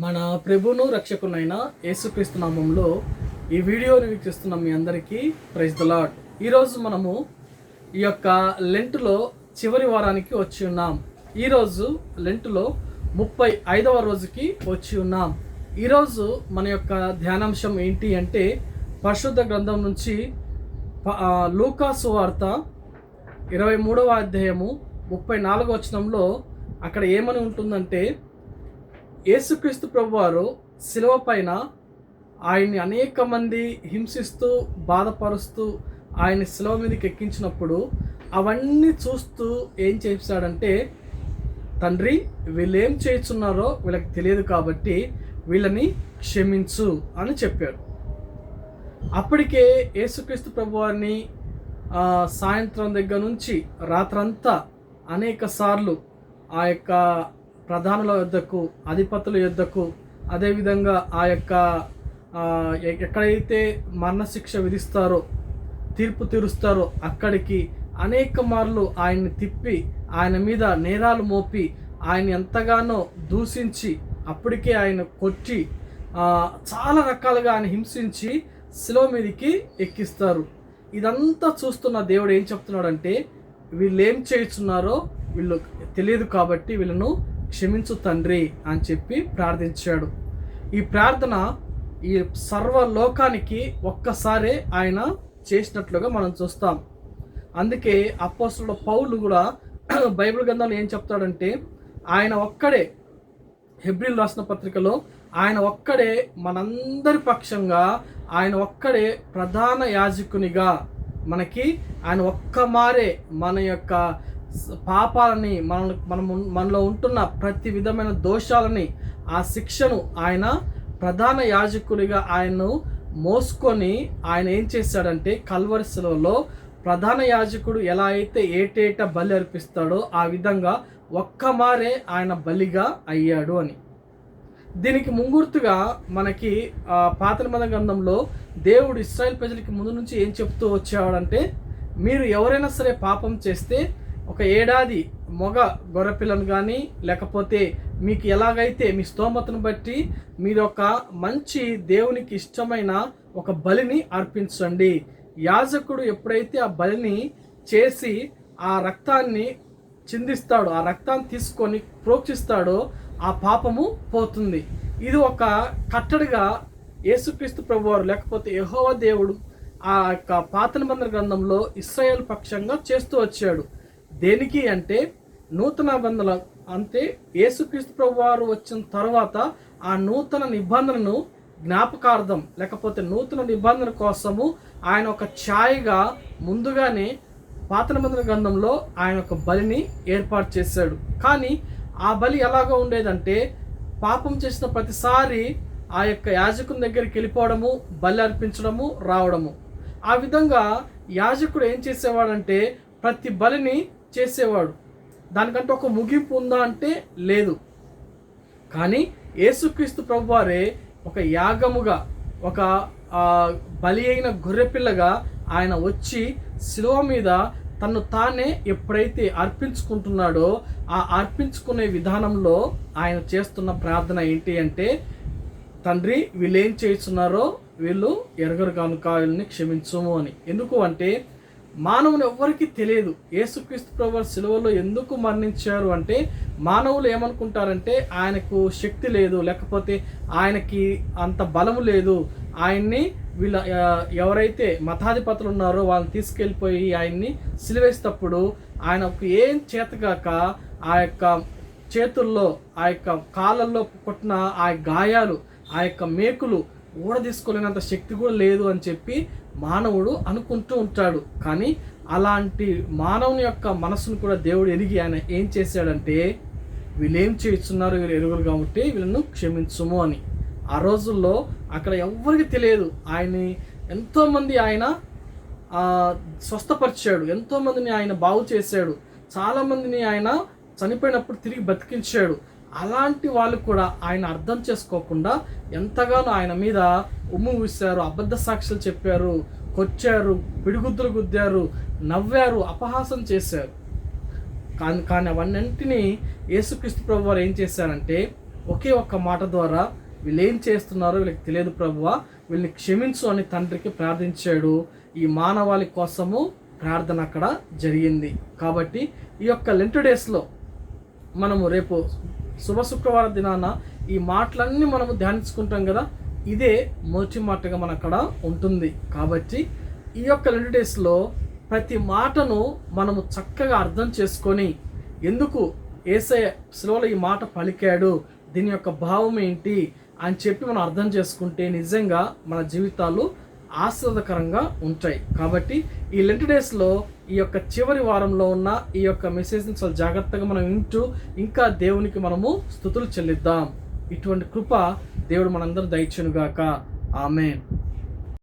మన ప్రభువును రక్షకునైన యేసుక్రీస్తు నామంలో ఈ వీడియోని వీక్షిస్తున్న మీ అందరికీ ప్రైజ్ ద లార్డ్. ఈరోజు మనము ఈ యొక్క లెంటులో చివరి వారానికి వచ్చి ఉన్నాం. ఈరోజు లెంటులో 35వ రోజుకి వచ్చి ఉన్నాం. ఈరోజు మన యొక్క ధ్యానాంశం ఏంటి అంటే పరిశుద్ధ గ్రంథం నుంచి లూకా సువార్త 23వ అధ్యాయము 34వ వచనంలో అక్కడ ఏమని ఉంటుందంటే, యేసుక్రీస్తు ప్రభువారు శిలువ పైన ఆయన్ని అనేక మంది హింసిస్తూ బాధపరుస్తూ ఆయన్ని శిలువ మీదకి ఎక్కించినప్పుడు అవన్నీ చూస్తూ ఏం చేశాడంటే, తండ్రి వీళ్ళు ఏం చేస్తున్నారో వీళ్ళకి తెలియదు కాబట్టి వీళ్ళని క్షమించు అని చెప్పాడు. అప్పటికే యేసుక్రీస్తు ప్రభువారిని సాయంత్రం దగ్గర నుంచి రాత్రంతా అనేక సార్లు ఆ యొక్క ప్రధానుల యొద్దకు, అధిపతుల యొద్దకు, అదేవిధంగా ఆ యొక్క ఎక్కడైతే మరణశిక్ష విధిస్తారో, తీర్పు తీరుస్తారో అక్కడికి అనేక మార్లు ఆయన్ని తిప్పి ఆయన మీద నేరాలు మోపి ఆయన ఎంతగానో దూషించి అప్పటికే ఆయన కొట్టి చాలా రకాలుగా ఆయన హింసించి శిలువ మీదకి ఎక్కిస్తారు. ఇదంతా చూస్తున్న దేవుడు ఏం చెప్తున్నాడంటే, వీళ్ళు ఏం చేస్తున్నారో వీళ్ళు తెలియదు కాబట్టి వీళ్ళను క్షమించు తండ్రి అని చెప్పి ప్రార్థించాడు. ఈ ప్రార్థన ఈ సర్వలోకానికి ఒక్కసారే ఆయన చేసినట్లుగా మనం చూస్తాం. అందుకే అపోస్తలుడు పౌలు కూడా బైబిల్ గ్రంథంలో ఏం చెప్తాడంటే, ఆయన ఒక్కడే, హెబ్రీలు రాసిన పత్రికలో ఆయన ఒక్కడే మనందరి పక్షంగా, ఆయన ఒక్కడే ప్రధాన యాజకునిగా మనకి ఆయన ఒక్క మారే మన యొక్క పాపాలని మనలో ఉంటున్న ప్రతి విధమైన దోషాలని, ఆ శిక్షను ఆయన ప్రధాన యాజకుడిగా ఆయన్ను మోసుకొని ఆయన ఏం చేశాడంటే, కల్వరి శిలువలో ప్రధాన యాజకుడు ఎలా అయితే ఏటేటా బలి అర్పిస్తాడో ఆ విధంగా ఒక్క మారే ఆయన బలిగా అయ్యాడు అని. దీనికి ముంగుర్తుగా మనకి పాత నిబంధన గ్రంథంలో దేవుడు ఇశ్రాయేల్ ప్రజలకి ముందు నుంచి ఏం చెప్తూ వచ్చేవాడంటే, మీరు ఎవరైనా సరే పాపం చేస్తే ఒక ఏడాది మగ గొర్రెపిల్లను కానీ, లేకపోతే మీకు ఎలాగైతే మీ స్తోమతను బట్టి మీరు ఒక మంచి దేవునికి ఇష్టమైన ఒక బలిని అర్పించండి. యాజకుడు ఎప్పుడైతే ఆ బలిని చేసి ఆ రక్తాన్ని చిందిస్తాడో, ఆ రక్తాన్ని తీసుకొని ప్రోక్షిస్తాడో ఆ పాపము పోతుంది. ఇది ఒక కట్టడిగా యేసుక్రీస్తు ప్రభువారు లేకపోతే యెహోవా దేవుడు ఆ యొక్క పాత నిబంధన గ్రంథంలో ఇశ్రాయేలు పక్షంగా చేస్తూ వచ్చాడు. దేనికి అంటే, నూతన నిబంధన అంటే యేసుక్రీస్తు ప్రభువారు వచ్చిన తర్వాత ఆ నూతన నిబంధనను జ్ఞాపకార్థం లేకపోతే నూతన నిబంధన కోసము ఆయన ఒక ఛాయగా ముందుగానే పాత నిబంధన గ్రంథంలో ఆయన ఒక బలిని ఏర్పాటు చేశాడు. కానీ ఆ బలి ఎలాగో ఉండేదంటే, పాపం చేసిన ప్రతిసారి ఆ యొక్క యాజకుని దగ్గరికి వెళ్ళిపోవడము, బలి అర్పించడము, రావడము. ఆ విధంగా యాజకుడు ఏం చేసేవాడంటే ప్రతి బలిని చేసేవాడు. దానికంటే ఒక ముగింపు ఉందా అంటే లేదు. కానీ యేసుక్రీస్తు ప్రభువారే ఒక యాగముగా, ఒక బలి అయిన గొర్రెపిల్లగా ఆయన వచ్చి శిలువ మీద తను తానే ఎప్పుడైతే అర్పించుకుంటున్నాడో ఆ అర్పించుకునే విధానంలో ఆయన చేస్తున్న ప్రార్థన ఏంటి అంటే, తండ్రి వీళ్ళు ఏం చేస్తున్నారో వీళ్ళు ఎరగరు కనుక వీళ్ళని క్షమించుము అని. ఎందుకు అంటే, మానవుని ఎవ్వరికీ తెలియదు యేసుక్రీస్తు ప్రభువు శిలువలో ఎందుకు మరణించారు అంటే, మానవులు ఏమనుకుంటారంటే ఆయనకు శక్తి లేదు, లేకపోతే ఆయనకి అంత బలము లేదు, ఆయన్ని వీళ్ళ ఎవరైతే మతాధిపతులు ఉన్నారో వాళ్ళని తీసుకెళ్ళిపోయి ఆయన్ని సిలువేసేటప్పుడు ఆయనకు ఏం చేతగాక ఆ యొక్క చేతుల్లో, ఆ యొక్క కాళ్ళల్లో కొట్టిన ఆ గాయాలు, ఆ యొక్క మేకులు ఊడదీసుకోలేనంత శక్తి కూడా లేదు అని చెప్పి మానవుడు అనుకుంటూ ఉంటాడు. కానీ అలాంటి మానవుని యొక్క మనసును కూడా దేవుడు ఎరిగి ఆయన ఏం చేశాడంటే, వీళ్ళు ఏం చేస్తున్నారు వీళ్ళు ఎరుగురు కాబట్టి వీళ్ళను క్షమించుము అని. ఆ రోజుల్లో అక్కడ ఎవ్వరికి తెలియదు. ఆయన్ని ఎంతోమంది ఆయన స్వస్థపరిచాడు, ఎంతోమందిని ఆయన బాగు చేశాడు, చాలామందిని ఆయన చనిపోయినప్పుడు తిరిగి బతికించాడు. అలాంటి వాళ్ళు కూడా ఆయన అర్థం చేసుకోకుండా ఎంతగానో ఆయన మీద ఉమ్ము వేశారు, అబద్ధ సాక్ష్యాలు చెప్పారు, కొచ్చారు, పిడిగుద్దులు గుద్దారు, నవ్వారు, అపహాసం చేశారు. కానీ అవన్నింటినీ యేసుక్రీస్తు ప్రభువారు ఏం చేశారంటే, ఒకే ఒక్క మాట ద్వారా వీళ్ళు ఏం చేస్తున్నారో వీళ్ళకి తెలియదు ప్రభువా, వీళ్ళని క్షమించు అని తండ్రికి ప్రార్థించాడు. ఈ మానవాళి కోసము ప్రార్థన అక్కడ జరిగింది. కాబట్టి ఈ యొక్క లెంట్ డేస్లో మనము రేపు శుభ శుక్రవారం దినాన ఈ మాటలన్నీ మనము ధ్యానించుకుంటాం కదా, ఇదే మొదటి మాటగా మన అక్కడ ఉంటుంది. కాబట్టి ఈ యొక్క లెంట్ డేస్లో ప్రతి మాటను మనము చక్కగా అర్థం చేసుకొని, ఎందుకు యేసయ్య శిలువలో ఈ మాట పలికాడు, దీని యొక్క భావం ఏంటి అని చెప్పి మనం అర్థం చేసుకుంటే నిజంగా మన జీవితాలు ఆశీర్వాదకరంగా ఉంటాయి. కాబట్టి ఈ లెంట్ డేస్లో ఈ యొక్క చివరి వారంలో ఉన్న ఈ యొక్క మెసేజ్ని చాలా జాగ్రత్తగా మనం వింటూ ఇంకా దేవునికి మనము స్తుతులు చెల్లిద్దాం. ఇటువంటి కృప దేవుడు మనందరూ దయచేయునుగాక. ఆమేన్.